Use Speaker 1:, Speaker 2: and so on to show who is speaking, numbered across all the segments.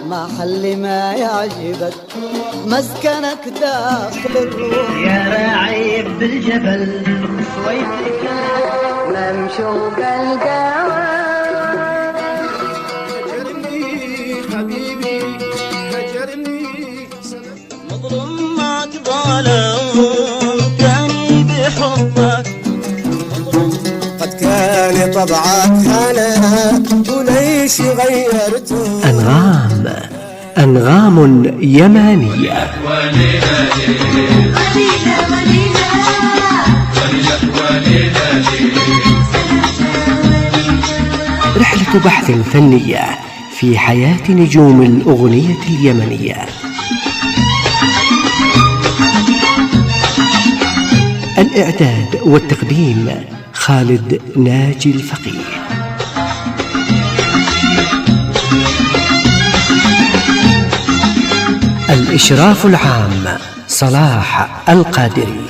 Speaker 1: محل ما يعجبك مسكنك داخل الروح.
Speaker 2: يا راعي بالجبل شويتك
Speaker 1: ممشوق القوام.
Speaker 3: هجرني حبيبي هجرني
Speaker 2: مظلوم معك ظالم كان بحبك.
Speaker 3: قد كان طبعك هنا وليش غيرته.
Speaker 4: أنغام يمانية. رحلة بحث فنية في حياة نجوم الأغنية اليمنية. الإعداد والتقديم خالد ناجي الفقيه. الإشراف العام صلاح القادري.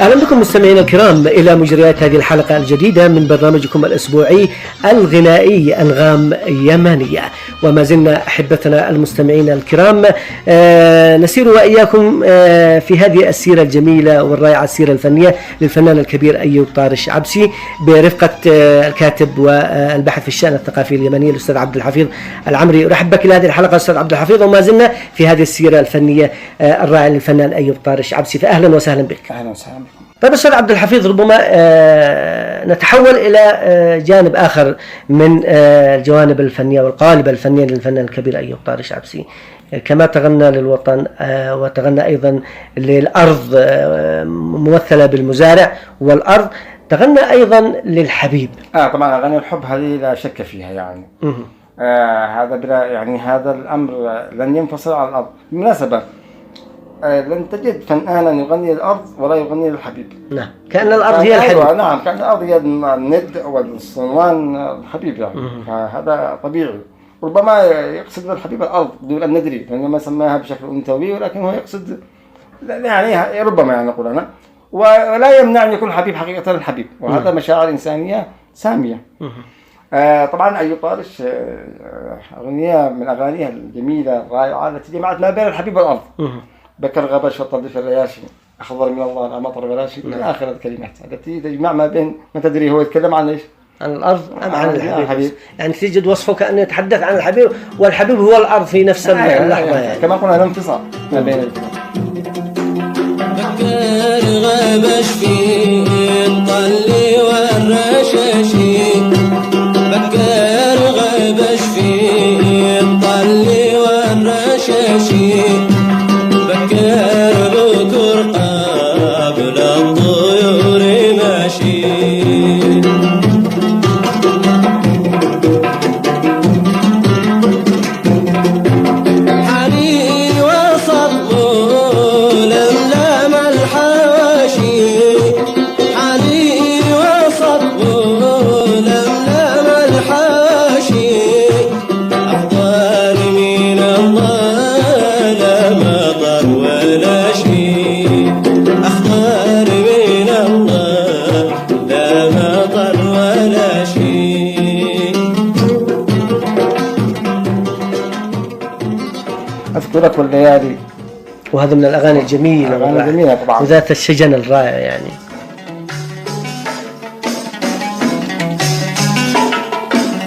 Speaker 4: أهلا بكم مستمعينا الكرام إلى مجريات هذه الحلقة الجديدة من برنامجكم الأسبوعي الغنائي أنغام يمانية. وما زلنا أحبتنا المستمعين الكرام نسير وإياكم في هذه السيرة الجميلة والرائعة، السيرة الفنية للفنان الكبير أيوب طارش عبسي برفقة الكاتب والباحث في الشأن الثقافي اليمني الأستاذ عبد الحفيظ العمري. أرحب بك إلى هذه الحلقة أستاذ عبد الحفيظ، وما زلنا في هذه السيرة الفنية الرائعة للفنان أيوب طارش عبسي، فأهلا وسهلا بك.
Speaker 5: أهلا وسهلا بكم.
Speaker 4: طيب أستاذ عبد الحفيظ، ربما نتحول إلى جانب آخر من الجوانب الفنية والقالب الفنية للفنان الكبير أيوب طارش عبسي. كما تغنى للوطن وتغنى أيضا للأرض ممثلة بالمزارع والأرض، تغنى أيضا للحبيب.
Speaker 5: طبعا أغاني الحب هذه لا شك فيها يعني. هذا بلا يعني هذا الأمر لن ينفصل عن الأرض. بالمناسبة لن تجد فنانا يغني للأرض ولا يغني للحبيب.
Speaker 4: نعم، كأن الأرض هي الحبيب.
Speaker 5: نعم، كأن الأرض هي الند والصنوان الحبيب يعني. هذا طبيعي. ربما يقصد الحبيب الأرض دون أن ندري، لأنه ما سماها بشكل أنثوي، ولكن هو يقصد يعني ربما يعني نقول أنا، ولا يمنع أن يكون الحبيب حقيقة الحبيب، وهذا مشاعر إنسانية سامية. طبعا أيوب طارش أغنية من أغانيها الجميلة الرائعة التي جمعت ما بين الحبيب والأرض. بكر غبش وطلف الرياشي أخضر من الله لا مطر غلاشي إلى آخر الكلمات التي تجمع ما بين، ما تدري هو يتكلم عن إيش؟
Speaker 4: عن الأرض أم عن الحبيب؟ يعني تجد وصفه كأنه يتحدث عن الحبيب، والحبيب هو الأرض في نفس اللحظة يعني.
Speaker 5: كما قلنا لا انفصال ما بين الكلام.
Speaker 6: بكر غبش في الطل والرشاشي، بكر غبش في الطل والرشاشي، بكر بكر قبل الطيور ماشي. حنين وصب لملم الحواشي، حنين وصب لملم الحواشي، أحضر من الله لا مطر ولا شيء، أحضر من الله لا مطر ولا شيء.
Speaker 5: أذكرك والليالي،
Speaker 4: وهذا من الأغاني الجميلة
Speaker 5: الجميلة طبعا،
Speaker 4: وذات الشجن الرائع يعني.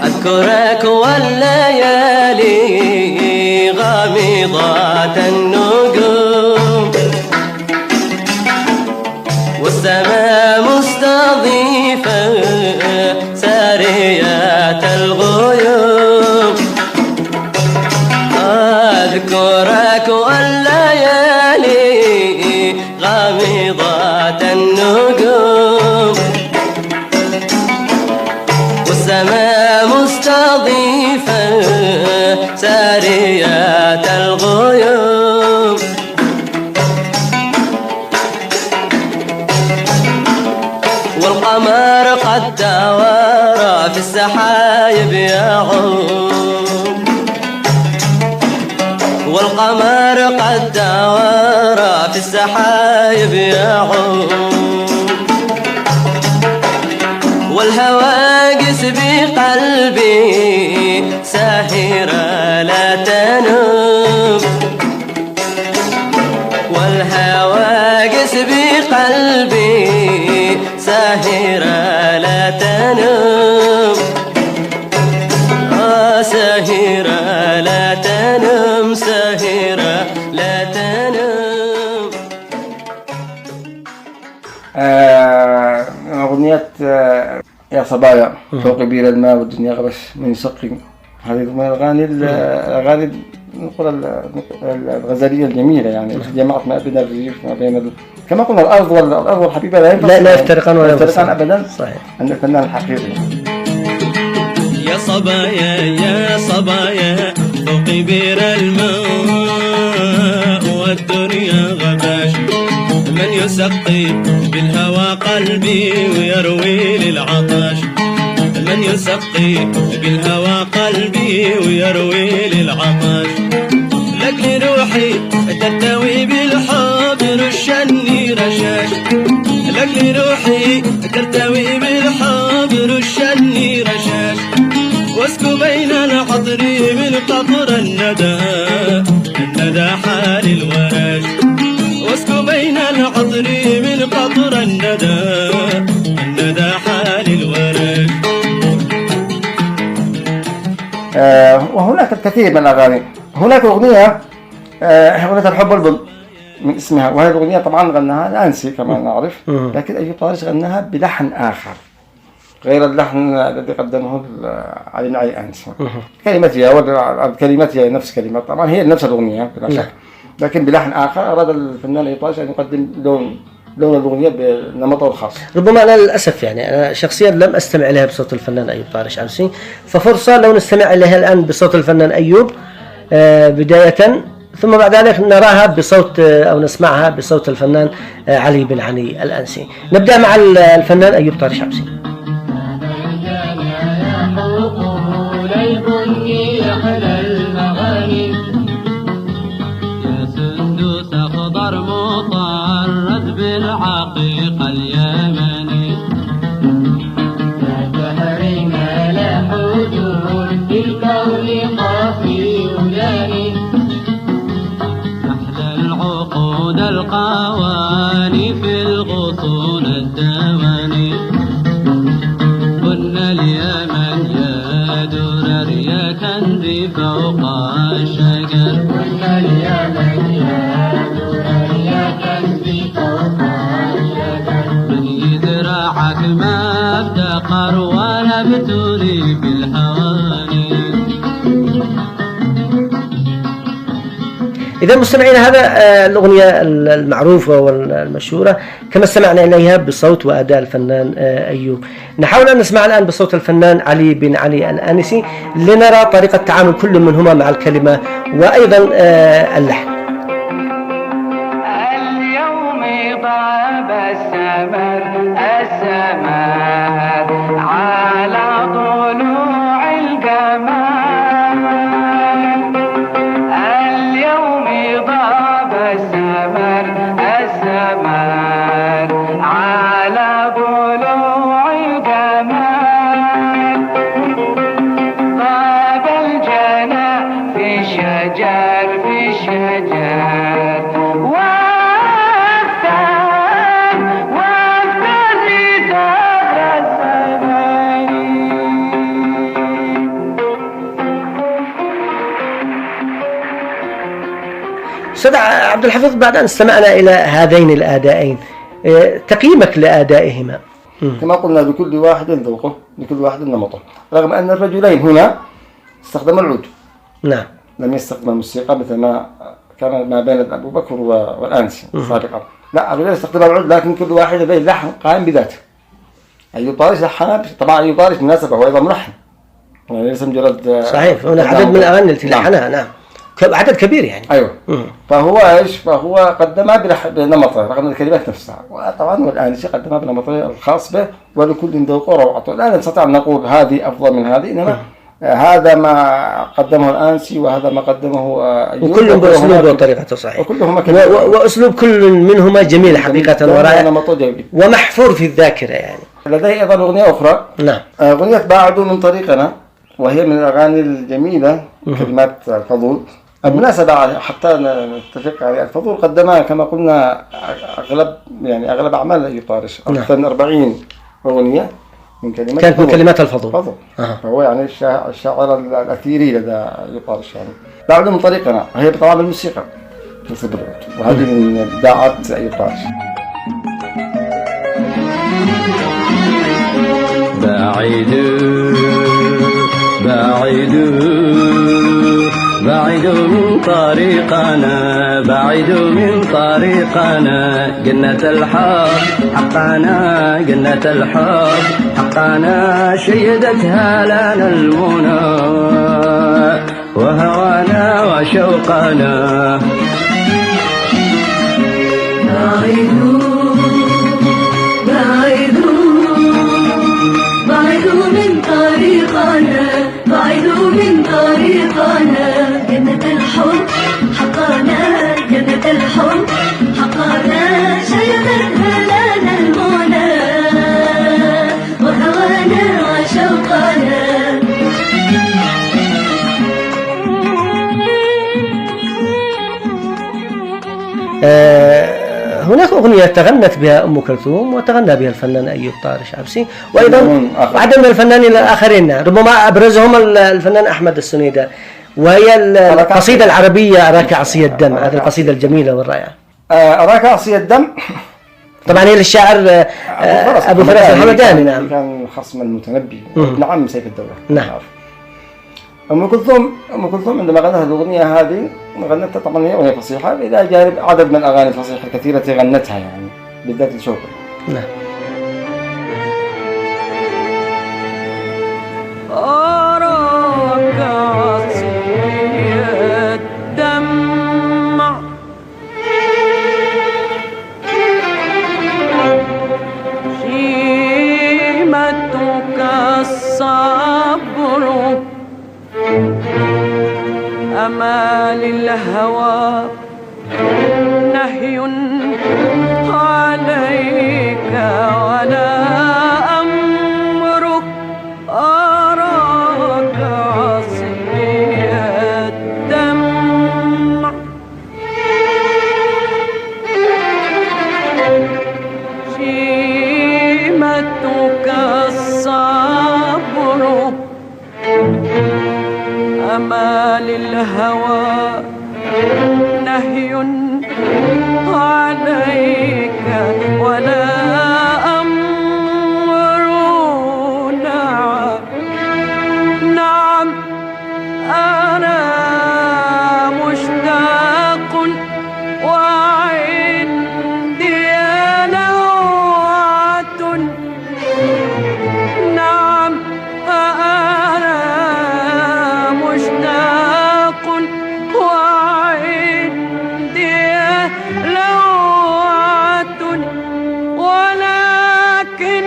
Speaker 6: أذكرك والليالي غامضات النجوم، والسماء مستضيفة ساريات الغيوم. أذكرك والليالي غامضات النجوم، والسماء مستضيفة ساريات الغيوم. والقمر قد توارى في السحايب يعوم، والقمر قد دار في السحايب يعوم والهواجس بقلبي ساهرة لا تنام والهواجس بقلبي ساهرة لا تنام ساهرة لا تنام ساهرة لا تنام.
Speaker 5: أغنية يا صبايا فوق بير الماء والدنيا غبش من يسقي، هذه من الأغاني نقول الغزلية الجميلة يعني جمعت ما بين الريف ما بين كما قلنا الأرض والحبيبة لا
Speaker 4: يفترقان ولا
Speaker 5: يفترقان أبدا.
Speaker 4: صحيح.
Speaker 5: عند الفنان الحقيقي.
Speaker 2: يا صبايا يا صبايا فوق بير الماء والدنيا غباش، من يسقي بالهوى قلبي ويروي للعطش، من يسقي بالهوى قلبي ويروي للعطش، لك روحي ترتوي بالحب رشني رشاش، لك روحي ترتوي بالحب رشني رشاش، واسكو بين العطر من قطر الندى الندى حال الوراش، واسكو بين العطر من قطر الندى الندى حال الوراش.
Speaker 5: وهناك الكثير من الأغاني. هناك أغنية أغنية الحب البل من اسمها، وهذه الأغنية طبعا غناها الأنسي كما نعرف، لكن أيوب طارش غناها بلحن آخر غير اللحن الذي قدمه علي بن علي الأنسي. كلماتها نفس كلمات، طبعا هي نفس الأغنية بلا شك، لكن بلحن آخر. أراد الفنان أيوب طارش أن يقدم لون الأغنية بنمطه الخاص.
Speaker 4: ربما أنا للأسف يعني أنا شخصيا لم أستمع إليها بصوت الفنان أيوب طارش أمسي، ففرصة لو نستمع إليها الآن بصوت الفنان أيوب بداية، ثم بعد ذلك نراها بصوت أو نسمعها بصوت الفنان علي بن علي الأنسي. نبدأ مع الفنان أيوب طارش أمسي.
Speaker 2: بالعقيق اليمني كهرنا لا حدود بالكون قافي وداني، أحلى العقود القواني في الغصون الدواني، كنا اليمن يا درر يا كنزي فوق الشجر، كنا اليمن يا درر يا كنزي فوق الشجر، من يزرعك ما افتقر ولا بتولي بالهواني.
Speaker 4: إذا مستمعين هذا الأغنية المعروفة والمشهورة كما استمعنا إليها بصوت وأداء الفنان أيوب. نحاول أن نسمع الآن بصوت الفنان علي بن علي الآنسي لنرى طريقة تعامل كل منهما مع الكلمة وأيضا اللحن.
Speaker 2: اليوم ضرب السمر السمر على ضلوع القمر، اليوم ضرب السمر السمر على ضلوع القمر، طاب الجنى في شجر في شجر،
Speaker 4: أستاذ عبد الحفيظ، بعد أن استمعنا إلى هذين الأدائين تقييمك لأدائهما؟
Speaker 5: كما قلنا لكل واحد ذوقه، لكل واحد نمطه، رغم أن الرجلين هنا استخدموا العود.
Speaker 4: نعم.
Speaker 5: لم يستخدم الموسيقى مثل ما كان ما بين أبو بكر والأنسي سابقا. لا، الرجل استخدم العود، لكن كل واحد له لحن قائم بذاته. أيوب طارش لحن، طبعا أيوب طارش بالمناسبة هو أيضا ملحن، يعني ليس مجرد
Speaker 4: صحيح. هنا عدد من الأغاني التي لحنها. نعم، عدد كبير يعني.
Speaker 5: أيوه. فهو إيش؟ فهو قدمها بنمطه رغم الكلمات نفسها، وطبعا والآنسي قدمها بنمطه الخاص به، ولكل ذوقه وروعته. لا نستطيع أن نقول هذه أفضل من هذه، إنما هذا ما قدمه الآنسي وهذا ما قدمه أيوب،
Speaker 4: وكلهم بأسلوبه وطريقته صحيح،
Speaker 5: وكلهم
Speaker 4: وأسلوب كل منهما جميل حقيقة ورائع ومحفور في الذاكرة يعني.
Speaker 5: لدي أيضا أغنية أخرى،
Speaker 4: نعم،
Speaker 5: أغنية بعدوا من طريقنا، وهي من الأغاني الجميلة، كلمات الفضول. بالمناسبة حتى نتفق على الفضول قدمها كما قلنا أغلب أعمال أيوب طارش، أكثر من 40 أغنية كانت من
Speaker 4: كلمات الفضول.
Speaker 5: فهو يعني الشاعر الأثيري لدى أيوب طارش يعني. بعدوا من طريقنا هي طبعا بالموسيقى في البلوت، وهذه من إبداعات أيوب طارش.
Speaker 6: بعيدوا من طريقنا، بعيدوا من طريقنا، جنة الحب حقنا، جنة الحب حقنا، شيدتها لنا المنى وهوانا وشوقنا.
Speaker 7: بعيدوا من طريقنا، بعيدوا من طريقنا، جنة الحب حقنا، جنة الحب حقنا، شيدتها لنا المنى وهوانا وشوقنا.
Speaker 4: هناك أغنية تغنت بها أم كلثوم وتغنى بها الفنان أيوب طارش عبسي، وأيضا عدد من الفنانين الآخرين، ربما أبرزهم الفنان أحمد السنيدة، وهي القصيدة العربية أراك عصي الدم، هذه القصيدة الجميلة والرائعة.
Speaker 5: أراك عصي الدم
Speaker 4: طبعا هي للشاعر أبو فراس الحمداني. نعم،
Speaker 5: كان خصم المتنبي، نعم سيف الدولة.
Speaker 4: نعم.
Speaker 5: أم كلثوم عندما غنتها الأغنية هذه غنتها طبعا هي أغنية فصيحة، إلى جانب عدد من الأغاني الفصيحة الكثيرة التي غنتها يعني بالذات الشوق.
Speaker 4: نعم.
Speaker 6: أراك عصي الدمع، شيمتك الصبر، أمال الهوى نهي عليك ولا أمرك. أراك عصي الدمع، شيمتك الصبر، أمال الهوى نهي عليك ولا أمر. نعم أنا مشتاق وعندي نوعة. نعم أنا مشتاق وعندي لوعة، ولكن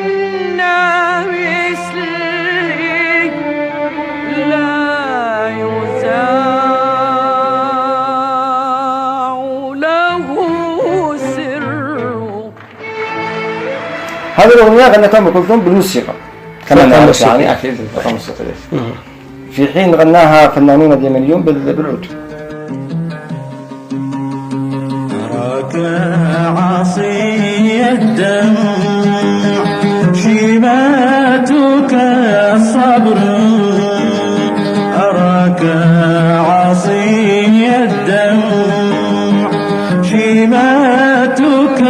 Speaker 6: مثلي لا يزاع له سر.
Speaker 5: هذه الأغنية غنتها أم كلثوم بالموسيقى كما نعرف يعني أكيد بالطريقة الموسيقية، في حين غناها فنانون اليمنيون بالعود.
Speaker 8: أراك عصي الدمع، شيمتك الصبر، أراك عصي الدمع، شيمتك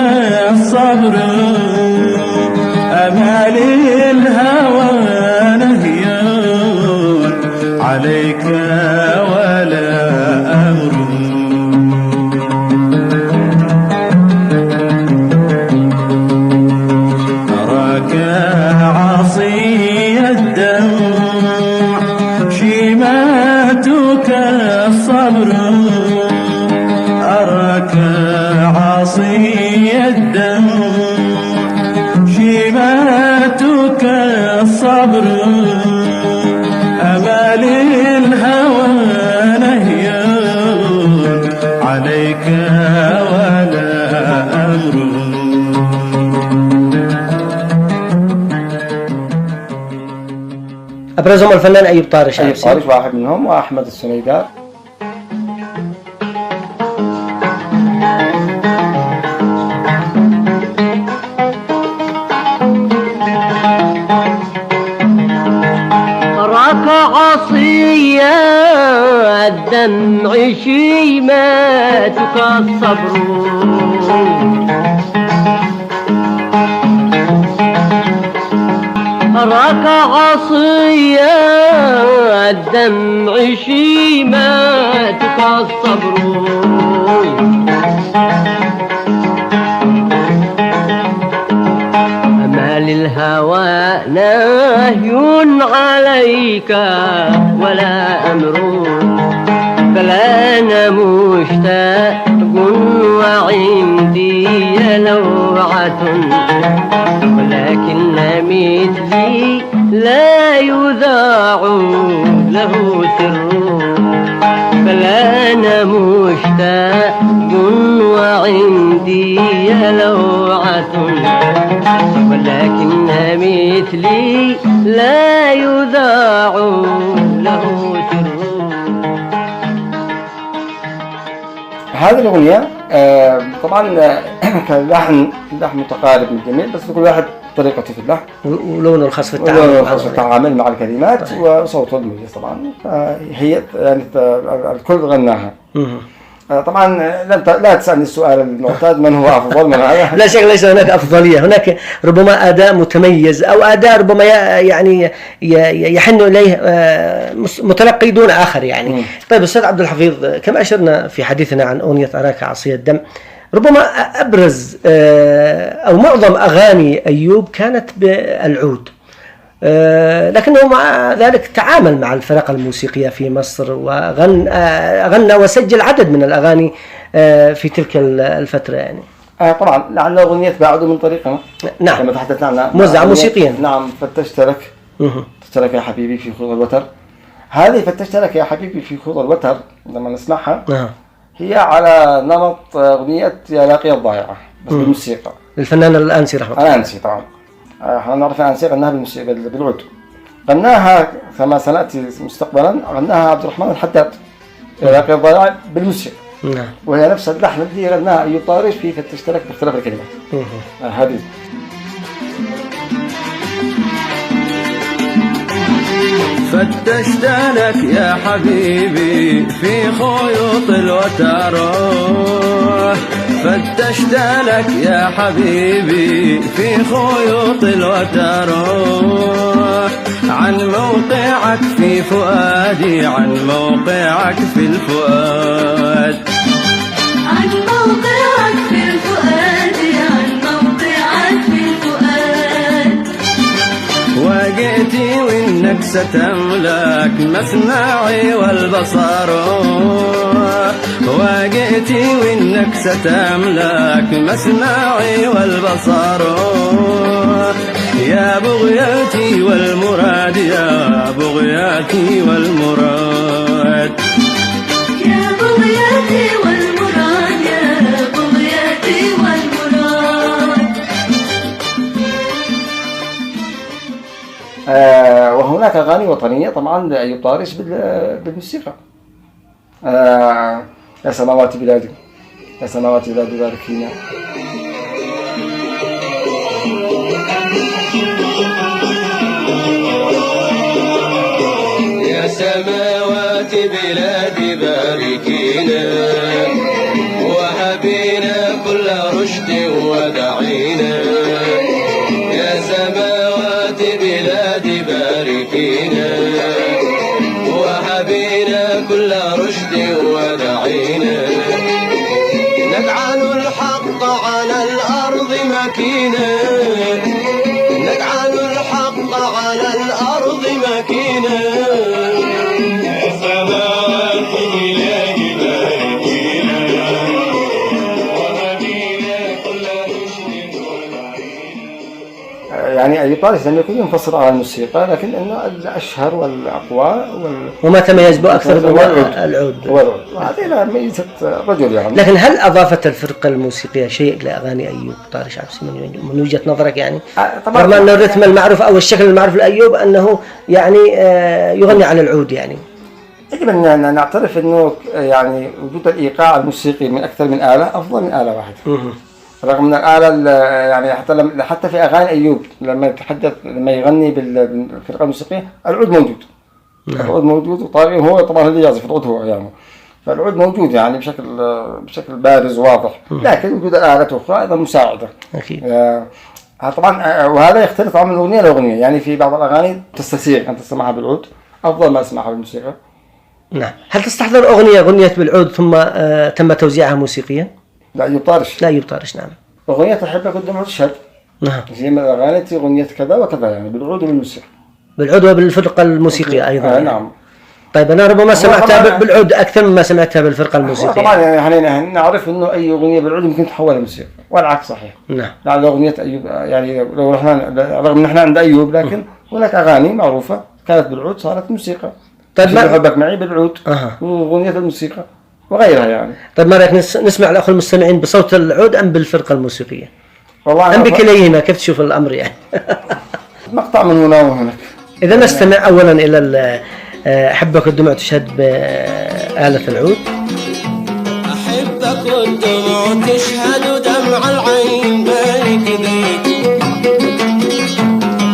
Speaker 8: الصبر، أمال الهوى نهي عليك ولا أمر. عليك ولا أمر.
Speaker 4: أبرزهم الفنان أيوب طارش.
Speaker 5: أيوب طارش واحد منهم، وأحمد السنيدار.
Speaker 1: عصية الدمع شيماتك الصبر، راك عصية الدمع شيماتك الصبر، ما للهوى نهي عليك ولا أمر، بل أنا مشتاق وعندي لوعة، ولكن مثلي لا يذاع له سر، بل أنا مشتاق وعندي لوعة، ولكن مثلي لا يذاع له سر.
Speaker 5: هذه الأغنية طبعا كان لحن متقارب من الجميع، بس كل واحد طريقته في اللحن
Speaker 4: ولونه الخاص في
Speaker 5: التعامل مع الكلمات وصوته المميز. طبعا هي يعني الكل غناها. طبعا لا تسألني السؤال المعتاد من هو أفضل من هذا.
Speaker 4: لا شك ليس هناك أفضلية، هناك ربما أداء متميز أو أداء ربما يعني يحن إليه متلقي دون آخر يعني. طيب أستاذ عبد الحفيظ، كما أشرنا في حديثنا عن أغنية أراك عصي الدم، ربما أبرز أو معظم أغاني أيوب كانت بالعود، لكنه مع ذلك تعامل مع الفرق الموسيقية في مصر وغنى وسجل عدد من الأغاني في تلك الفترة يعني.
Speaker 5: طبعا لعل أغنية بعد من طريقنا.
Speaker 4: نعم.
Speaker 5: لما تحدثنا عنها
Speaker 4: موزعة موسيقيا.
Speaker 5: نعم. فتشت لك يا حبيبي في خوض الوتر. هذه فتشت لك يا حبيبي في خوض الوتر لما نسمعها هي على نمط أغنية يا لاقي الضائعة بس بالموسيقى.
Speaker 4: الفنان الأنسي رحمه الله.
Speaker 5: الأنسي طبعا. احنا نعرف الأنسي غناها بالعود. غناها كما سنأتي مستقبلا، غناها عبد الرحمن الحداد يا لاقي الضائعة بالموسيقى.
Speaker 4: نعم.
Speaker 5: وهي نفس اللحن الذي غناها أيوب طارش في فتشت لك باختلاف الكلمات. هذه.
Speaker 8: فتشت لك يا حبيبي في خيوط الوتر، فتشت لك يا حبيبي في خيوط الوتر، عن موقعك في فؤادي، عن موقعك في الفؤاد،
Speaker 7: عن موقعك في الفؤاد، عن موقعك في الفؤاد،
Speaker 8: وجئتي وإنك ستملك مسمعي والبصر، وجئتي وإنك ستملك مسمعي والبصر، يا بغياتي والمراد، يا بغياتي والمراد،
Speaker 7: يا بغياتي والمراد، يا بغياتي والمراد.
Speaker 5: وهناك أغاني وطنية طبعا لأيوب طارش بالموسيقى. يا سماوات بلادي، يا سماوات بلادي باركينا.
Speaker 9: يا سماوات بلادي باركينا، وهبينا كل رشد ودعينا، يا سماوات بلادي باركينا، وهبينا كل رشد ودعينا، نجعل الحق على الأرض مكينا، نجعل الحق على الأرض مكينا، يا سماوات بلادي باركينا.
Speaker 5: أغاني أيوب طارش لم يكن ينفصل عن الموسيقى، لكن إنه الأشهر والأقوى
Speaker 4: وما تميز به أكثر
Speaker 5: هو
Speaker 4: العود.
Speaker 5: وهذه ميزة رجل يعني.
Speaker 4: لكن هل أضافت الفرقة الموسيقية شيء لأغاني أيوب طارش عبد السميع من وجهة نظرك يعني؟
Speaker 5: طبعا
Speaker 4: رغم أن الرتم المعروف أو الشكل المعروف لأيوب أنه يعني يغني على العود يعني.
Speaker 5: يجب أن نعترف أنه يعني وجود الإيقاع الموسيقي من أكثر من آلة أفضل من آلة واحدة. رغم أن الآلة يعني حتى في أغاني أيوب لما يغني بالفرقة الموسيقية العود موجود. العود موجود وطارق هو طبعا اللي يعزف العود هو يعني. فالعود موجود يعني بشكل بارز وواضح، لكن وجود الآلات الأخرى أيضا مساعدة.
Speaker 4: أكيد.
Speaker 5: طبعا وهذا يختلف عن أغنية لأغنية، يعني في بعض الأغاني تستسيغ أن تسمعها بالعود أفضل ما تسمعها بالموسيقى.
Speaker 4: نعم. هل تستحضر أغنية بالعود ثم تم توزيعها موسيقيا؟
Speaker 5: لا أيوب طارش.
Speaker 4: لا أيوب طارش نعم.
Speaker 5: أغنية أحبك قدام تشهد.
Speaker 4: نعم.
Speaker 5: زي ما أغاني أغنية كذا وكذا يعني بالعود وبالموسيقى.
Speaker 4: بالعود وبالفرقة الموسيقية أيضا. يعني.
Speaker 5: نعم.
Speaker 4: طيب أنا ربما سمعتها بالعود أكثر مما سمعتها بالفرقة الموسيقية.
Speaker 5: طبعا يعني نعرف إنه أي أغنية بالعود ممكن تحولها لموسيقى والعكس صحيح.
Speaker 4: نعم.
Speaker 5: لعل أغنية أيوب يعني لو رحنا رغم إن إحنا عند أيوب لكن هناك أغاني معروفة كانت بالعود صارت موسيقى.
Speaker 4: طيب ما
Speaker 5: أحبك معي بالعود وأغنية الموسيقى وغيرها يعني.
Speaker 4: طيب ما رأيك نسمع الأخوة المستمعين بصوت العود أم بالفرقة الموسيقية؟
Speaker 5: والله
Speaker 4: أم بكليهما كيف تشوف الأمر يعني؟
Speaker 5: مقطع من هنا وهناك.
Speaker 4: إذا نستمع أولا إلى أحبك الدموع تشهد بآلة العود.
Speaker 9: أحبك والدموع تشهد ودمع العين ما يكذب،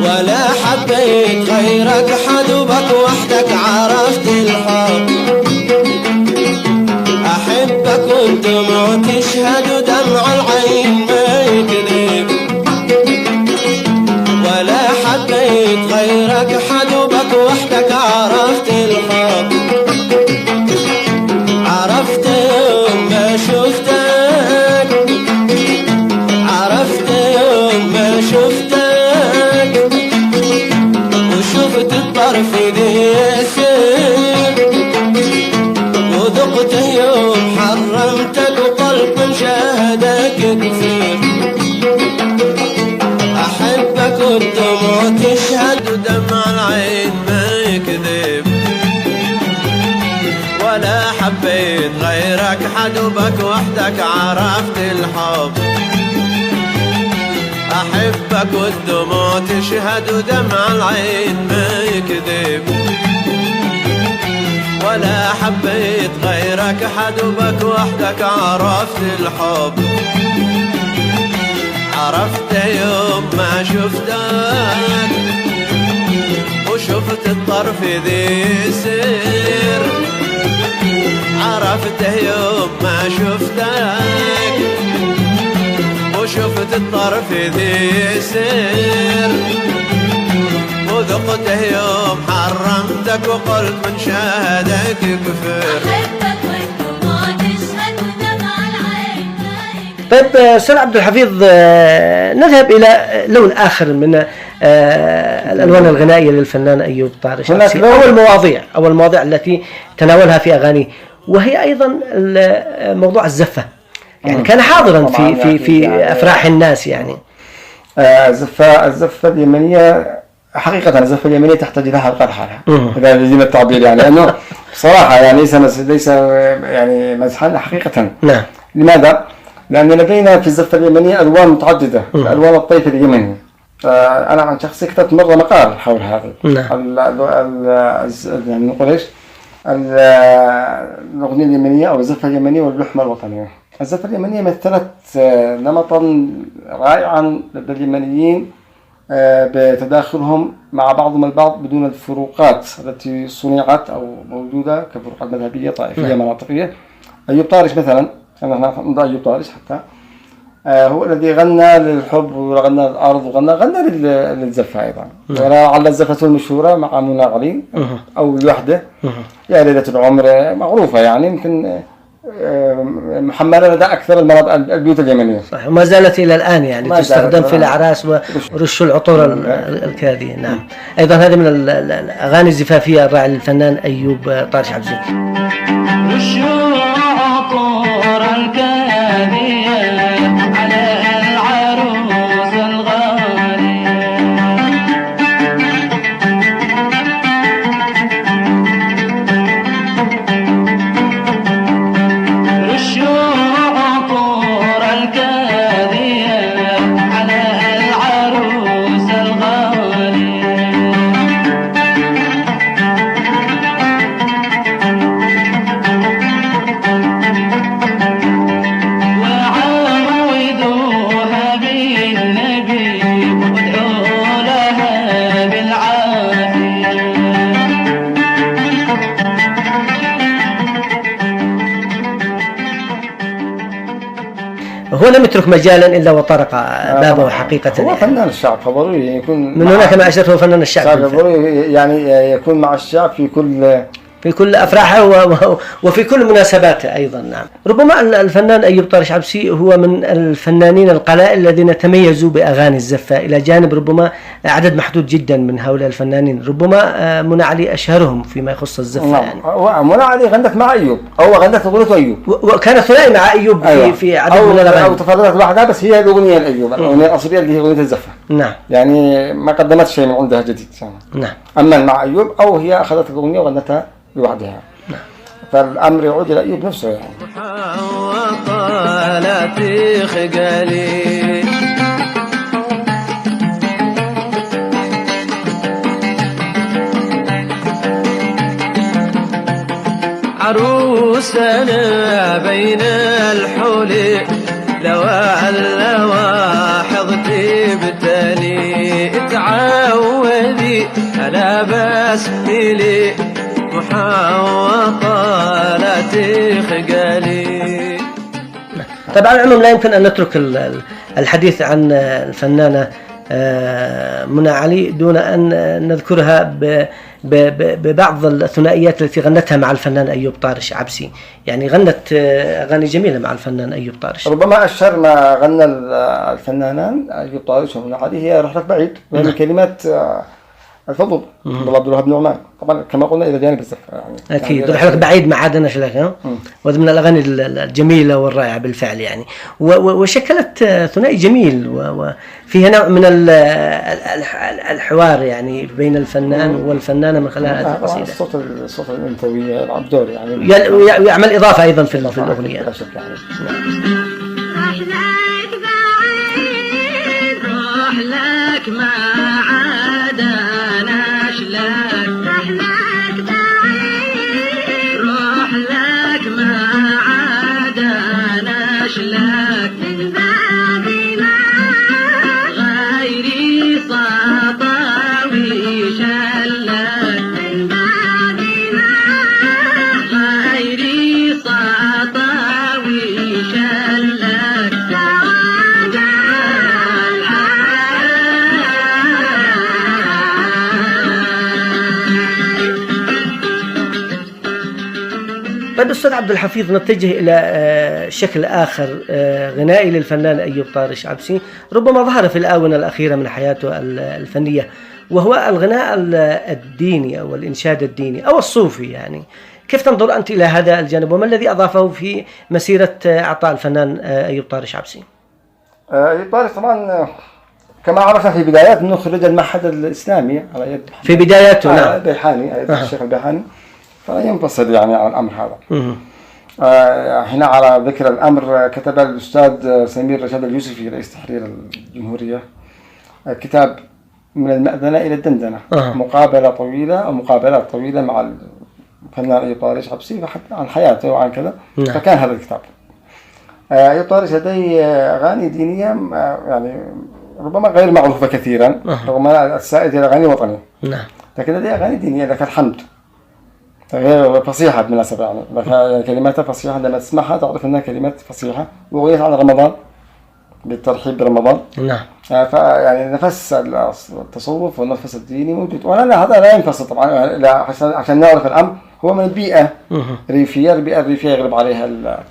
Speaker 9: ولا حبيت غيرك حدوبك وحدك عرفت الحب. أحبك والدموع تشهد ودمع العين ما يكذب، ولا حبيت غيرك حدوبك وحدك عرفت الحب. عرفت يوم ما شفتك، عرفت يوم ما شفتك، وشفت الطرف ذي يسير، وذقته يوم حرمتك وقلب مشاهدك كثير. أحبك والدموع تشهد ودمع العين ما يكذب، ولا حبيت غيرك حدوبك وحدك عرفت الحب. أحبك والدموع تشهد ودمع العين ما يكذب، ولا حبيت غيرك حدوبك وحدك عرفت الحب. عرفت يوم ما شفتك، وشفت الطرف ذي يسير. عرفته يوم ما شفتك، وشفت الطرف ذي يسير، وذقته يوم حرمتك وقلت من شاهدك كفر.
Speaker 7: أحبك والدموع تشهد ودمع العين ما يكذب.
Speaker 4: طيب أستاذ عبد الحفيظ نذهب إلى لون آخر من الألوان الغنائية للفنان أيوب طارش. أول المواضيع التي تناولها في أغانيه، وهي أيضا موضوع الزفة، يعني كان حاضرا في أفراح الناس يعني.
Speaker 5: الزفة اليمنية حقيقة الزفة اليمنية تحتاج إلى حلقة لحالها إذا لزم التعبير يعني، لأنه صراحة يعني ليس يعني مزحا حقيقة.
Speaker 4: نعم.
Speaker 5: لماذا؟ لأن لدينا في الزفة اليمنية ألوان متعددة، ألوان الطيف اليمني. أنا عن شخصي كتبت مرة مقال حول هذا.
Speaker 4: نعم.
Speaker 5: يعني نقول إيش؟ الأغنية اليمنية أو الزفة اليمنية واللحمة الوطنية. الزفة اليمنية مثلت نمطا رائعا لدى اليمنيين بتداخلهم مع بعضهم البعض بدون الفروقات التي صنعت أو موجودة كفروقات مذهبية طائفية مناطقية. أيوب طارش مثلا، أنا نضع أيوب طارش حتى هو الذي غنى للحب وغنى للأرض وغنى للزفة أيضا. ولعل الزفة المشهورة مع منى غلي أو لوحده يا ليلة العمر معروفة يعني، يمكن محملة لدى أكثر البيوت اليمنية.
Speaker 4: صح، وما زالت إلى الآن يعني تستخدم في الأعراس ورش العطور الكاذية. نعم. أيضا هذه من الأغاني الزفافية الراعي للفنان أيوب طارش عبد السميع. هو لم يترك مجالا إلا وطرق بابه حقيقة
Speaker 5: هو
Speaker 4: يعني.
Speaker 5: فنان الشعب فضروري يكون
Speaker 4: من هنا كما أشرت هو فنان الشعب بالفعل.
Speaker 5: ضروري يعني يكون مع الشعب
Speaker 4: في كل أفراحه وفي كل مناسباته أيضا. نعم. ربما الفنان أيوب طارش عبسي هو من الفنانين القلائل الذين تميزوا بأغاني الزفة، إلى جانب ربما عدد محدود جدا من هؤلاء الفنانين، ربما منى علي أشهرهم فيما يخص الزفة.
Speaker 5: نعم.
Speaker 4: يعني
Speaker 5: منى علي غنت مع أيوب أو غنت أغنية أيوب،
Speaker 4: وكان ثنائي مع أيوب في عدد من الأغاني،
Speaker 5: أو تفردت لوحدها، بس هي الأغنية لأيوب، الأغنية الأصلية اللي هي أغنية الزفة.
Speaker 4: نعم.
Speaker 5: يعني ما قدمت شيء من عندها جديد.
Speaker 4: نعم.
Speaker 5: أما مع أيوب أو هي أخذت الأغنية وغنتها لوحدها. نعم. فالأمر يعود إلى أيوب نفسه يعني.
Speaker 8: وطالت خجالي عروسنا بين الحول لواء اللواحظ تبتلي تعودي ألا بسملي محاوطة خجالي.
Speaker 4: طبعا على العموم لا يمكن أن نترك الحديث عن الفنانة منى علي دون أن نذكرها ببعض الثنائيات التي غنتها مع الفنان أيوب طارش عبسي. يعني غنت أغاني جميلة مع الفنان أيوب طارش.
Speaker 5: ربما أشهر ما غنى الفنانان أيوب طارش ومنى علي هي رحلة بعيد، وهي من كلمات الفضل عبد الوهاب نعمان، طبعا كما قلنا إلى جانب الزفة يعني.
Speaker 4: أكيد. رحلة بعيد ما عاد نشلك، وهذا من الأغاني الجميلة والرائعة بالفعل يعني. وشكلت ثنائي جميل وفيها نوع من الحوار يعني بين الفنان والفنانة من خلال هذه القصيدة.
Speaker 5: الصوت الأنثوي يلعب دور يعني،
Speaker 4: ويعمل إضافة أيضا في الأغنية.
Speaker 7: رحلك بعيد رحلك ما عاد نشلك، رحلك بعيد رحلك ما عاد نشلك، من بعد ما غيري سطاوي شلك، من بعد ما غيري سطاوي شلك،
Speaker 4: طيب أستاذ عبد الحفيظ، نتجه إلى شكل آخر غنائي للفنان أيوب طارش عبسي ربما ظهر في الآونة الأخيرة من حياته الفنية، وهو الغناء الديني أو الإنشاد الديني أو الصوفي. يعني كيف تنظر أنت إلى هذا الجانب، وما الذي أضافه في مسيرة عطاء الفنان أيوب طارش عبسي؟
Speaker 5: أيوب طارش طبعا كما عرفنا في بدايات أنه خرج المعهد الإسلامي على يد
Speaker 4: في بداياته. نعم.
Speaker 5: البيحاني على يد الشيخ البيحاني، فلا ينفصل يعني عن الأمر هذا. هنا على ذكر الأمر كتب الأستاذ سمير رشاد اليوسفي رئيس تحرير الجمهورية كتاب من المأذنة إلى الدندنة، مقابلات طويلة مع الفنان أيوب طارش عبسي عن حياته وعن كذا. فكان هذا الكتاب. أيوب طارش لديه أغاني دينية يعني ربما غير معروفة كثيرا، رغم السائد هي أغاني وطنية، لكن لديه أغاني دينية لك الحمد، غير فصيحة بالمناسبة يعني كلماتها فصيحة، عندما تسمعها تعرف أنها كلمات فصيحة. وأغنية عن رمضان بالترحيب برمضان.
Speaker 4: نعم.
Speaker 5: فيعني نفس التصوف والنفس الديني موجود، وأنا هذا لا ينفصل طبعا عشان نعرف الأمر. هو من البيئة الريفية، البيئة الريفية يغلب عليها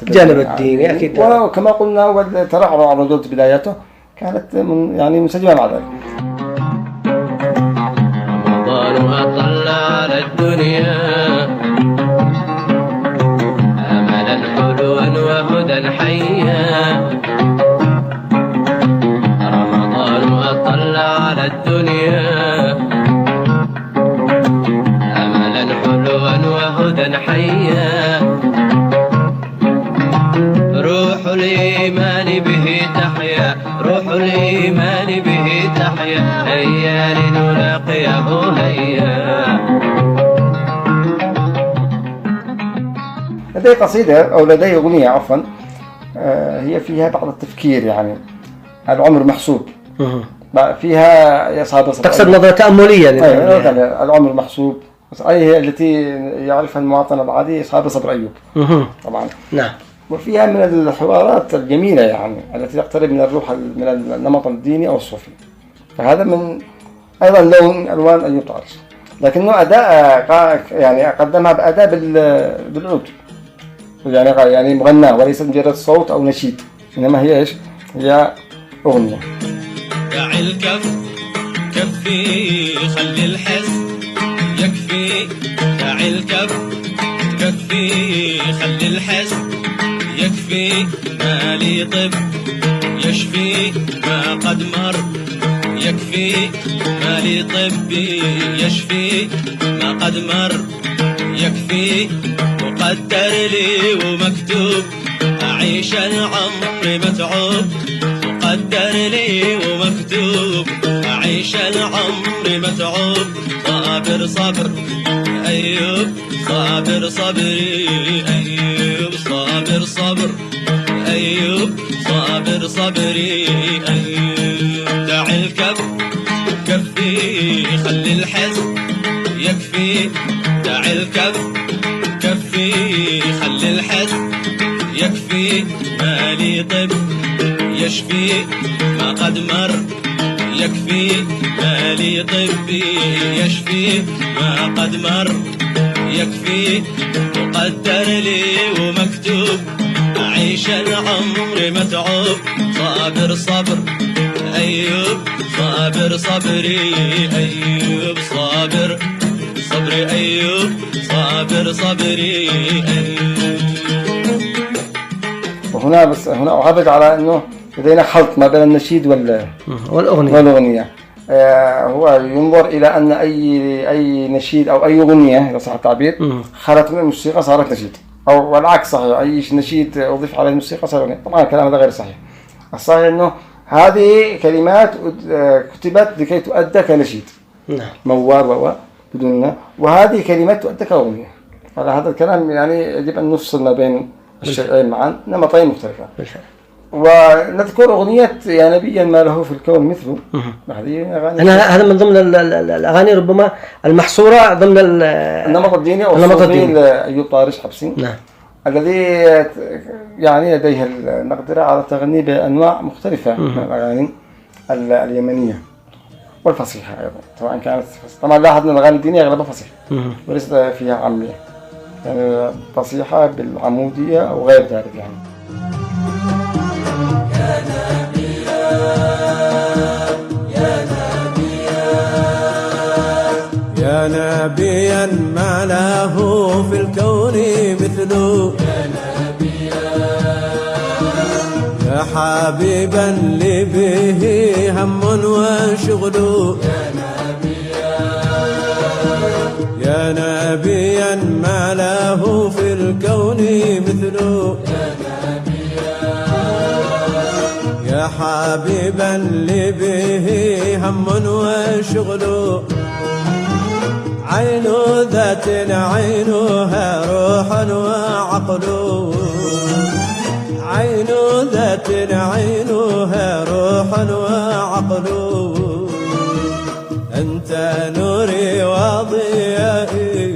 Speaker 4: الجانب الديني أكيد.
Speaker 5: وكما قلنا والترعرع على ردود بداياته كانت يعني منسجمة مع ذلك.
Speaker 8: رمضان أطل على الدنيا أملا حلوا وهدى حيا، رمضان أطل على الدنيا أملا حلوا وهدى حيا، روح الإيمان به تحيا، روح الإيمان به تحيا، هيا لنلاقيه هيا.
Speaker 5: لدي قصيدة أو لدي أغنية عفوا هي فيها بعض التفكير يعني العمر محسوب، فيها أصحاب
Speaker 4: تقصد نظرة تأملية
Speaker 5: يعني العمر محسوب، أي هي التي يعرفها المواطن العادي أصحاب صبر أيوب طبعا.
Speaker 4: نعم.
Speaker 5: وفيها من الحوارات الجميلة يعني التي تقترب من الروح من النمط الديني أو الصوفي. فهذا من أيضا لون ألوان أيوب طارش، لكنه أداء يعني قدمها بأداء بالعود، يعني مغنى وليس مجرد صوت أو نشيد، إنما هي إيش؟ هي أغنية.
Speaker 8: دع الكف كفي خلي الحس يكفي، دع الكف كفي خلي الحس يكفي، ما لي طب يشفي ما قد مر يكفي، ما لي طب يشفي ما قد مر يكفي، مقدر لي ومكتوب أعيش العمر متعوب، مقدر لي ومكتوب أعيش العمر متعوب، صابر صبر أيوب صابر صبري أيوب صابر صبر أيوب صابر صبري أيوب، دع الكف كفي خلي الحس يكفي، دع الكف كفي خلي الحس يكفي، ما لي طب يشفي ما قد مر يكفي، ما لي طب يشفي ما قد مر يكفي، مقدر لي ومكتوب أعيش العمر متعوب، صابر صبر أيوب صابر صبري أيوب صابر صبري أيوب صابر صبري أيوب.
Speaker 5: وهنا بس هنا أعرج على أنه لدينا خلط ما بين النشيد والأغنية. هو ينظر إلى أن أي نشيد أو أي أغنية إذا صح التعبير خلت من الموسيقى صارت نشيد، أو والعكس صحيح، أي نشيد أضيف على الموسيقى صار أغنية. طبعا الكلام هذا غير صحيح. الصحيح أنه هذه كلمات كتبت لكي تؤدى كنشيد موال بدون، وهذه كلمات تؤدى كأغنية. على هذا الكلام يعني يجب أن نفصل ما بين الشيئين معا، نمطين مختلفة. ونذكر أغنية يا نبيا ما له في الكون مثله.
Speaker 4: هذا من ضمن الأغاني ربما المحصورة ضمن
Speaker 5: النمط الديني أو الصوفي أيوب طارش حبسي، الذي يعني لديه المقدرة على التغني بأنواع مختلفة من الأغاني اليمنية والفصيحة أيضا، سواء كانت طبعا لاحظ أن الأغاني الدينية أغلبها فصيح وليس فيها عامية، يعني فصيحة بالعمودية أو غير ذلك يعني.
Speaker 9: يا نبيا ما له في الكون مثله، يا حبيبا لي به هم وشغل، يا نبيا ما له في الكون مثله، يا حبيبا لي به هم وشغل، عين ذات عينها روح وعقل، عين ذات عينها روح وعقل، أنت نوري وضيائي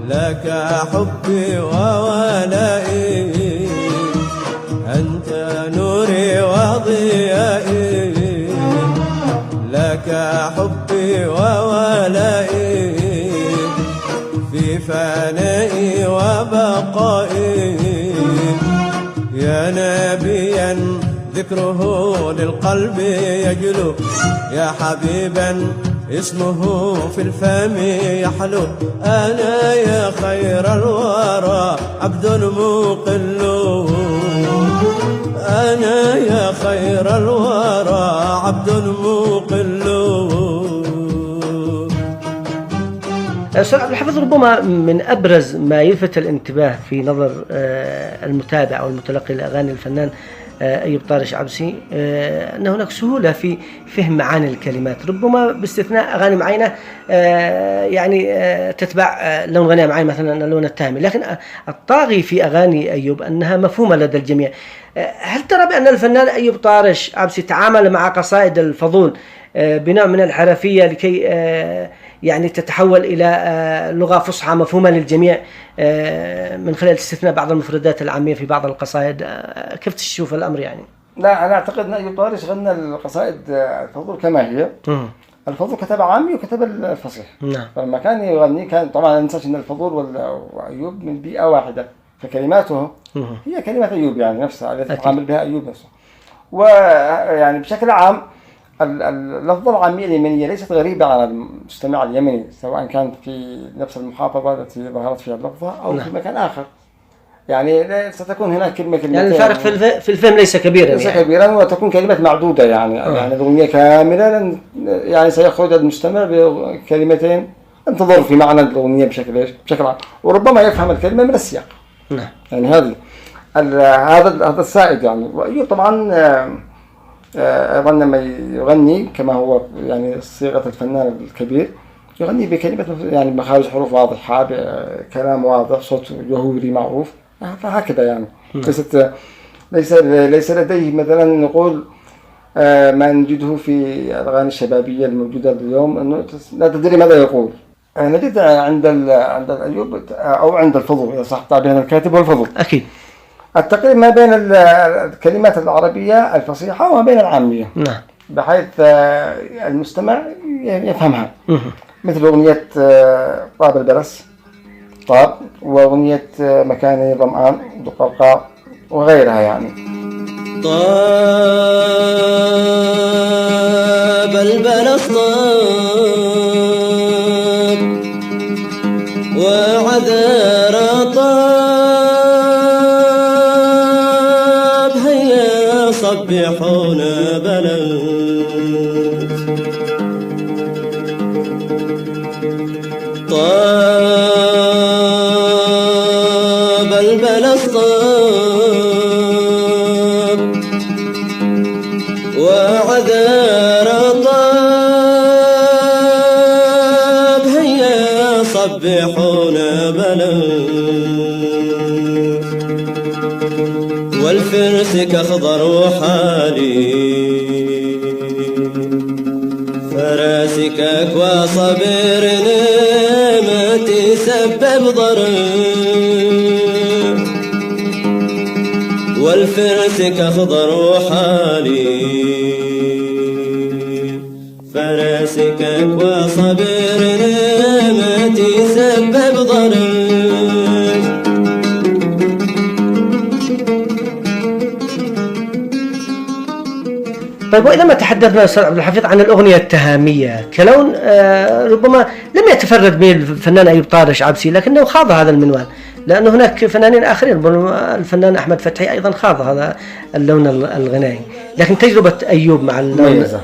Speaker 9: لك حبي وولائي، أنت نوري وضيائي لك حبي وولائي، في فنائي وبقائي، يا نبيا ذكره للقلب يجلو، يا حبيبا اسمه في الفم يحلو، أنا يا خير الورى عبد مقل، أنا يا خير الورى عبد مقل.
Speaker 4: أستاذ عبد الحفيظ، ربما من أبرز ما يلفت الانتباه في نظر المتابع أو المتلقي لأغاني الفنان أيوب طارش عبسي أن هناك سهولة في فهم معاني الكلمات، ربما باستثناء أغاني معينة يعني تتبع لون غناء معين مثلا اللون التامي، لكن الطاغي في أغاني أيوب أنها مفهومة لدى الجميع. هل ترى بأن الفنان أيوب طارش عبسي تعامل مع قصائد الفضول بنوع من الحرفية لكي يعني تتحول إلى لغة فصحى مفهومة للجميع من خلال استثناء بعض المفردات العامية في بعض القصائد. كيف تشوف الأمر يعني؟
Speaker 5: لا أنا أعتقد أن أيوب طارش غنى القصائد الفضول كما هي. الفضول كتب عامي وكتب الفصيح.
Speaker 4: نعم.
Speaker 5: فلما كان يغني كان طبعا ما ننساش أن الفضول وأيوب من بيئة واحدة، فكلماته هي كلمات أيوب يعني نفسها التي تعامل بها أيوب نفسه. ويعني بشكل عام اللفظة العامية اليمنية ليست غريبة على المستمع اليمني، سواء كان في نفس المحافظة التي ظهرت فيها اللفظة أو في مكان آخر. يعني ستكون هناك كلمتين،
Speaker 4: يعني الفارق في الفهم ليس كبيرا،
Speaker 5: ليس يعني كبيرا، وتكون كلمات معدودة يعني الأغنية كاملة يعني سيخرج المستمع بكلمتين لن تضر في معنى الأغنية بشكل عام، وربما يفهم الكلمة من السياق.
Speaker 4: نعم.
Speaker 5: يعني هذا السائد يعني. وأيوب طبعا أيضا لما يغني كما هو يعني صيغة الفنان الكبير يغني بكلمة يعني مخارج حروف واضحة، بكلام واضح، صوت جهوري معروف، فهكذا يعني. ليس لديه مثلا نقول ما نجده في الأغاني الشبابية الموجودة اليوم أنه لا تدري ماذا يقول. نجد عند أيوب أو عند الفضول إذا صح تعبير الكاتب والفضول
Speaker 4: أكيد
Speaker 5: التقريب ما بين الكلمات العربية الفصيحة وما بين العامية.
Speaker 4: نعم.
Speaker 5: بحيث المستمع يفهمها. مثل أغنية طاب البرس طاب، وأغنية مكاني ظمآن دقوقاء وغيرها يعني.
Speaker 9: طاب البلس طاب وعذر طاب هيا صبحون بلس طاب البلس طاب وعذر طاب هيا صبحون بلس والفرس كخضر وحالي فراسك أكوى صبر ما تسبب ضرر والفرس كخضر وحالي فراسك أكوى صبر ما تسبب ضرر.
Speaker 4: طيب، وإذا ما تحدثنا أستاذ عبد الحفيظ عن الأغنية التهامية كلون ربما لم يتفرد به الفنان أيوب طارش عبسي، لكنه خاض هذا المنوال، لأن هناك فنانين آخرين، الفنان أحمد فتحي أيضا خاض هذا اللون الغنائي، لكن تجربة أيوب مع اللون
Speaker 5: مميزة.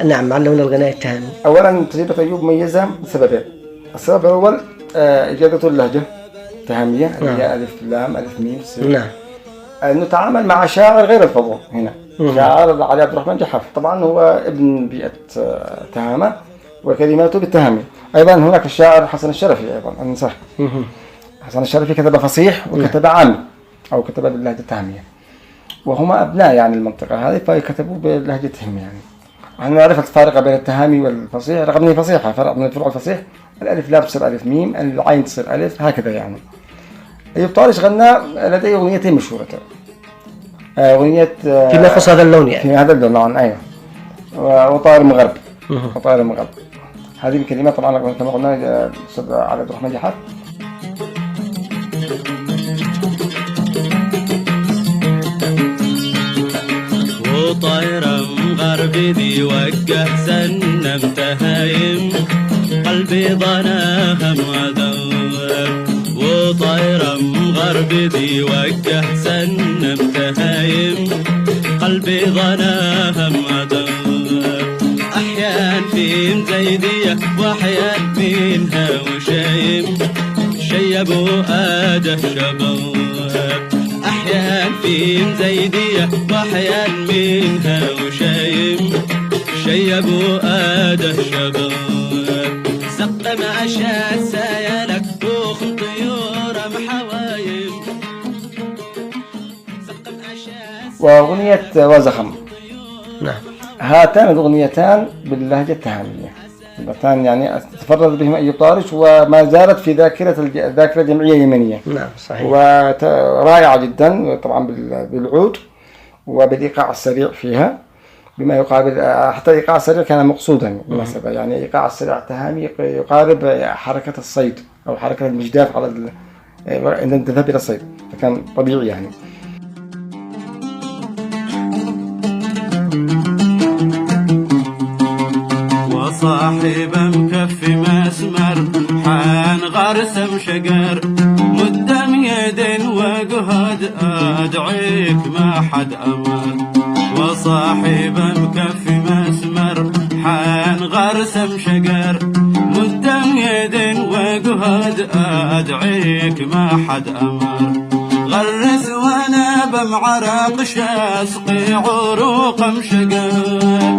Speaker 4: نعم، مع اللون الغنائي التهامي.
Speaker 5: أولا تجربة أيوب مميزة لسببين. السبب الأول إجادة اللهجة التهامية اللي هي ألف لام ألف ميم سين.
Speaker 4: نعم.
Speaker 5: نتعامل مع شاعر غير الفضول هنا، شاعر علي عبد الرحمن جحاف، طبعا هو ابن بيئة تهامة وكلماته بالتهامي. أيضا هناك الشاعر حسن الشرفي أيضا أنصح. حسن الشرفي كتب فصيح وكتب عامي أو كتب باللهجة التهامية، وهما أبناء يعني المنطقة هذه فكتبوا بلهجتهم يعني. نحن نعرف الفارق بين التهامي والفصيح رغم أنه فصيحة، فرق من الفروع الفصيح الألف لا تصير ألف ميم، العين تصير ألف، هكذا يعني. أيوب طارش غنى لديه أغنيتين مشهورتين. أغنية
Speaker 4: فيما يخص هذا اللون يعني.
Speaker 5: في هذا اللون نعم أيوه. وطائر المغرب. وطائر المغرب. هذه الكلمات طبعا كما قلنا الأستاذ علي عبد الرحمن جحات.
Speaker 8: وطائر مغربي ذي وجه سنم تهايم قلبي ضناها معذب وطائر مغربي ذي وجه سنم تهايم قلبي ضناها معذب أحيان في مزيدية وأحيان منها وشايم شيبوا آده شباب أحيان في مزيدية وأحيان منها وشايم شيبوا آده شباب سقم أشاد سيالك بوخ طيور محوايم سقم أشاد
Speaker 5: وأغنية وزخم.
Speaker 4: نعم.
Speaker 5: هاتان الأغنيتان باللهجة التهامية اللتان يعني تفرد بهم أيوب طارش، وما زالت في الذاكرة الجمعية اليمنية.
Speaker 4: نعم صحيح.
Speaker 5: ورائعة جدا طبعا بالعود وبالإيقاع السريع فيها، بما يقابل حتى الإيقاع السريع كان مقصودا بالمناسبة، يعني الإيقاع السريع التهامي يقارب حركة الصيد أو حركة المجداف على عند الذهاب إلى الصيد، فكان طبيعي يعني.
Speaker 8: وصاحب مكفي مسمر حان غرسم شقر مدام يدين وقهد أدعيك ما حد أمر. وصاحب مكفي مسمر حان غرسم شقر مدام يدين وقهد أدعيك ما حد أمر. غرس وانا بمعرق شاسقي عروق مشقر.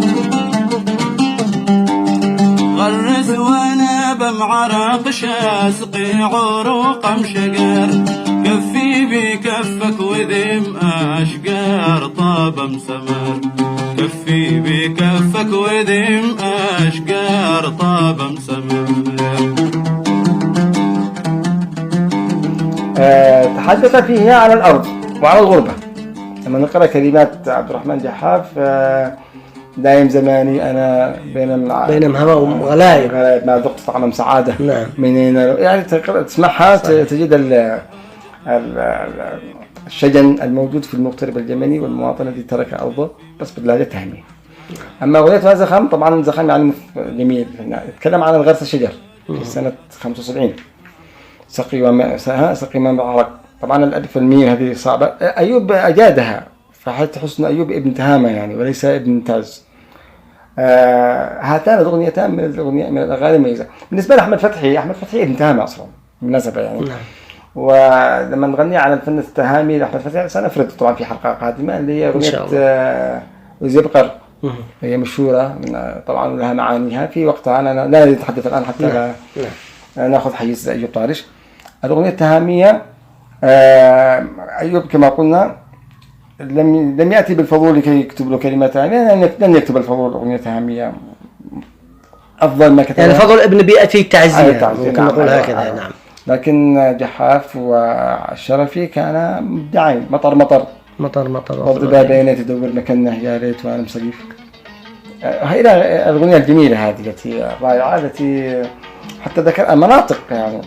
Speaker 8: غرس وانا بمعرق شاسقي عروق مشقر. كفي بكفك وذم اشقر طاب مسمر. كفي بكفك وذم اشقر طاب مسمر.
Speaker 5: تحدث فيها على الأرض وعلى الغربة. لما نقرأ كلمات عبد الرحمن جحاف دايم زماني أنا بين
Speaker 4: هوى وغلايب
Speaker 5: ما ذقت طعم سعادة.
Speaker 4: نعم.
Speaker 5: منين يعني تسمعها تجد الشجن الموجود في المغترب اليمني والمواطن الذي ترك أرضه بس باللهجة التهامية. أما أغنية زخم طبعا زخم يعني جميل، يتكلم عن الغرس الشجر في سنة 75. سقي ما بعرق. طبعا الألف والميم هذه صعبة. أيوب أجادها، فحتى حسن أيوب ابن تهامة يعني وليس ابن تاز. هاتان الأغنيتان من الأغاني المميزة بالنسبة لأحمد فتحي. أحمد فتحي ابن تهامة أصلا بالمناسبة يعني.
Speaker 4: نعم.
Speaker 5: ولما نغني عن الفن التهامي لأحمد فتحي سنفرد طبعا في حلقة قادمة اللي هي أغنية وزي بقر. هي مشهورة طبعا لها معانيها في وقتها. أنا لا نتحدث الآن حتى ناخذ حيز أيوب طارش. الأغنية التهامية أيوب كما قلنا لم يأتي بالفضول لكي يكتب له كلمات يعني لن يكتب الفضول أغنية تهامية أفضل ما كتب.
Speaker 4: يعني فضل ابن بيئتي تعزية ممكن
Speaker 5: نعم.
Speaker 4: نقول هكذا. نعم.
Speaker 5: لكن جحاف والشرفي كان مبدعين. مطر والضبابين تدور مكانه يا ريت وأنا مسليف. هاي الأغنية الجميلة هذه التي رائعة التي حتى ذكر مناطق يعني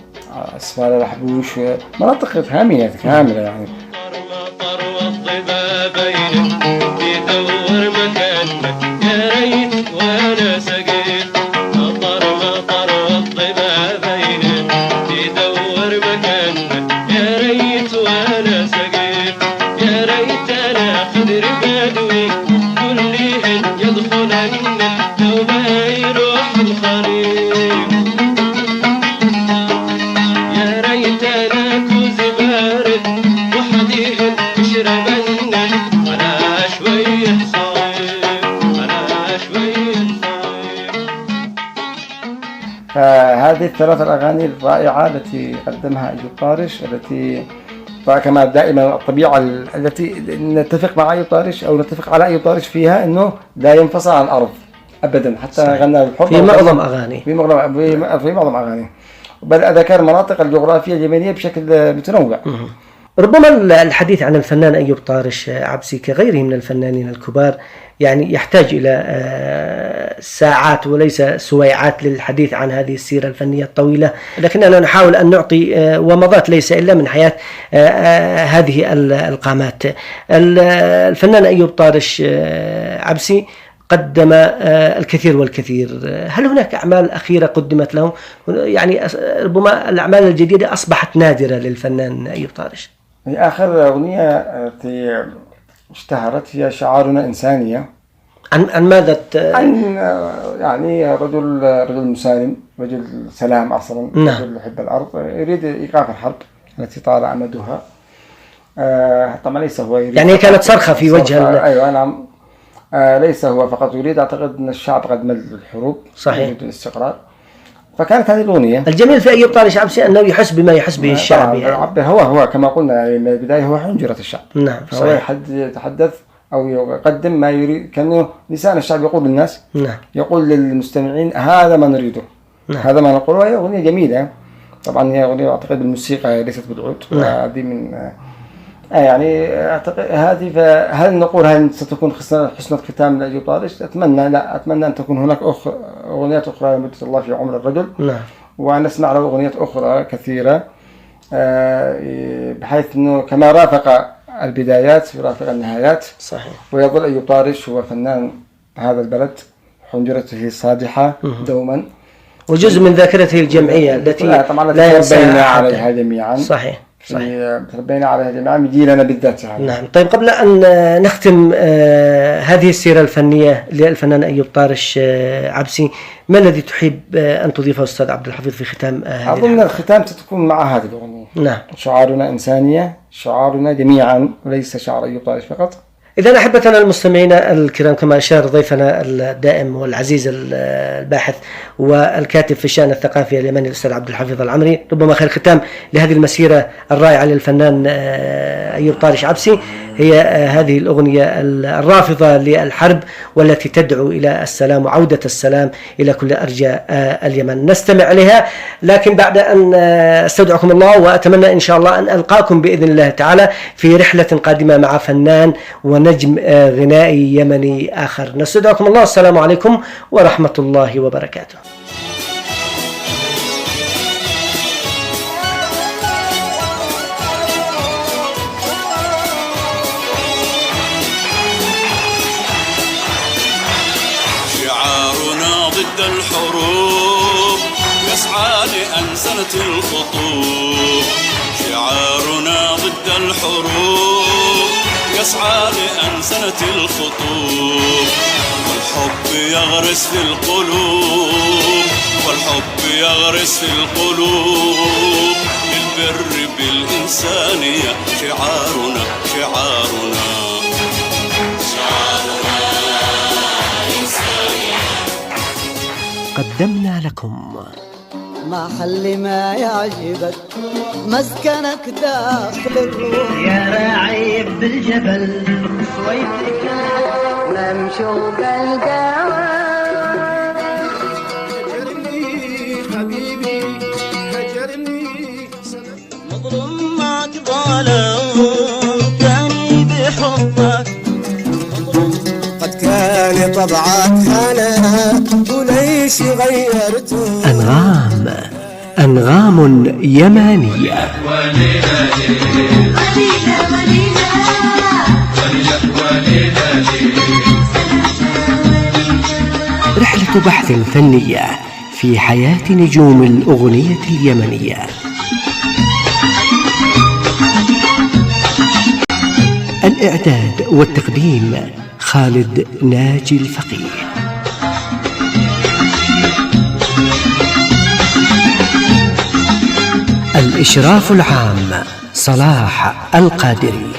Speaker 5: أسفار الحبوش مناطق هامية كاملة يعني.
Speaker 8: مطر والضبابين يدور مكانك يا ريت وانا سقيت. مطر والضبابين يدور مكانك يا ريت وانا سقيت. يا ريت انا خضر بدوي كلهن يدخلن لو ما يروح الخريف. يا ريت انا كوز بارد وحديهن يشربن على شوية صايم على شوية صايم.
Speaker 5: هذه الثلاث الأغاني الرائعة التي قدمها أيوب طارش التي كما دائما الطبيعة التي نتفق مع أيوب طارش أو نتفق على أيوب طارش فيها أنه لا ينفصل عن الأرض أبدا حتى غنى الحب
Speaker 4: في معظم أغاني
Speaker 5: في معظم أغاني. بل ذكر المناطق الجغرافية اليمنية بشكل متنوع.
Speaker 4: ربما الحديث عن الفنان أيوب طارش عبسي كغيره من الفنانين الكبار يعني يحتاج إلى ساعات وليس سويعات للحديث عن هذه السيرة الفنية الطويلة، لكننا نحاول أن نعطي ومضات ليس إلا من حياة هذه القامات. الفنان أيوب طارش عبسي قدم الكثير والكثير. هل هناك أعمال أخيرة قدمت له؟ يعني ربما الأعمال الجديدة أصبحت نادرة للفنان أيوب طارش.
Speaker 5: آخر أغنية التي اشتهرت هي شعارنا إنسانية.
Speaker 4: عن ماذا؟
Speaker 5: عن يعني رجل مسالم، رجل سلام أصلا.
Speaker 4: نعم.
Speaker 5: رجل يحب الأرض، يريد إيقاف الحرب التي طال أمدها. طبعا ليس هو يريد
Speaker 4: يعني كانت صرخة في وجه
Speaker 5: أيوة نعم. ليس هو فقط يريد، أعتقد أن الشعب قد مل بالحروب.
Speaker 4: صحيح.
Speaker 5: يريد الاستقرار. فكانت هذه الأغنية.
Speaker 4: الجميل في أيوب طارش عبسي أنه يحس بما يحس به الشعب.
Speaker 5: يعني. هو كما قلنا من البداية هو حنجرة الشعب.
Speaker 4: نعم.
Speaker 5: فهو يتحدث أو يقدم ما يريد، كأنه لسان الشعب يقول للناس،
Speaker 4: نعم.
Speaker 5: يقول للمستمعين هذا ما نريده،
Speaker 4: نعم.
Speaker 5: هذا ما نقوله. وهي أغنية جميلة طبعا، هي أغنية أعتقد بالموسيقى ليست بالعود. هذه من يعني أعتقد هذه. فهل نقول هل ستكون حسن الختام لأيوب طارش؟ أتمنى لا، أتمنى أن تكون هناك أغنيات أخرى يمد الله في عمر الرجل.
Speaker 4: نعم.
Speaker 5: ونسمع له أغنيات أخرى كثيرة، بحيث أنه كما رافق البدايات يرافق النهايات.
Speaker 4: صحيح.
Speaker 5: ويظل أيوب طارش هو فنان هذا البلد، حنجرته صادحة دوما،
Speaker 4: وجزء من ذاكرته الجمعية التي
Speaker 5: طبعا
Speaker 4: لا
Speaker 5: تربينا عليها جميعا.
Speaker 4: صحيح.
Speaker 5: تربينا عليها جميعا من جيلنا بالذات يعني.
Speaker 4: نعم. طيب قبل أن نختم هذه السيرة الفنية للفنان أيوب طارش عبسي، ما الذي تحب أن تضيفه أستاذ عبد الحفيظ في ختام هذه
Speaker 5: أظن الختام ستكون مع هذه الأغنية.
Speaker 4: نعم.
Speaker 5: شعارنا إنسانية، شعارنا جميعا وليس شعار أيوب طارش فقط.
Speaker 4: إذا أحبتنا المستمعين الكرام، كما أشار ضيفنا الدائم والعزيز الباحث والكاتب في الشأن الثقافي اليمني الأستاذ عبد الحفيظ العمري، ربما خير ختام لهذه المسيرة الرائعة للفنان أيوب طارش عبسي هي هذه الأغنية الرافضة للحرب والتي تدعو إلى السلام وعودة السلام إلى كل أرجاء اليمن. نستمع إليها، لكن بعد أن استودعكم الله، وأتمنى إن شاء الله أن ألقاكم بإذن الله تعالى في رحلة قادمة مع فنان ونجم غنائي يمني آخر. نستودعكم الله، السلام عليكم ورحمة الله وبركاته.
Speaker 10: شعارنا ضد الحروب يسعى لأنسنة الخطوب، شعارنا ضد الحروب يسعى لأنسنة الخطوب، والحب يغرس في القلوب، والحب يغرس في القلوب، للبر بالإنسانية شعارنا شعارنا
Speaker 4: قدمنا لكم
Speaker 11: محل ما يعجبك مسكنك داخل الروح،
Speaker 1: يا راعي بالجبل صويتك ممشوق القوام.
Speaker 3: هجرني حبيبي هجرني،
Speaker 9: مظلوم معك ظالم تاني بحبك،
Speaker 3: قد كان طبعك هنا وليش غيرته.
Speaker 4: أنغام يمانية. رحلة بحث فنية في حياة نجوم الأغنية اليمنية. الإعداد والتقديم خالد ناجي الفقيه. الإشراف العام صلاح القادري.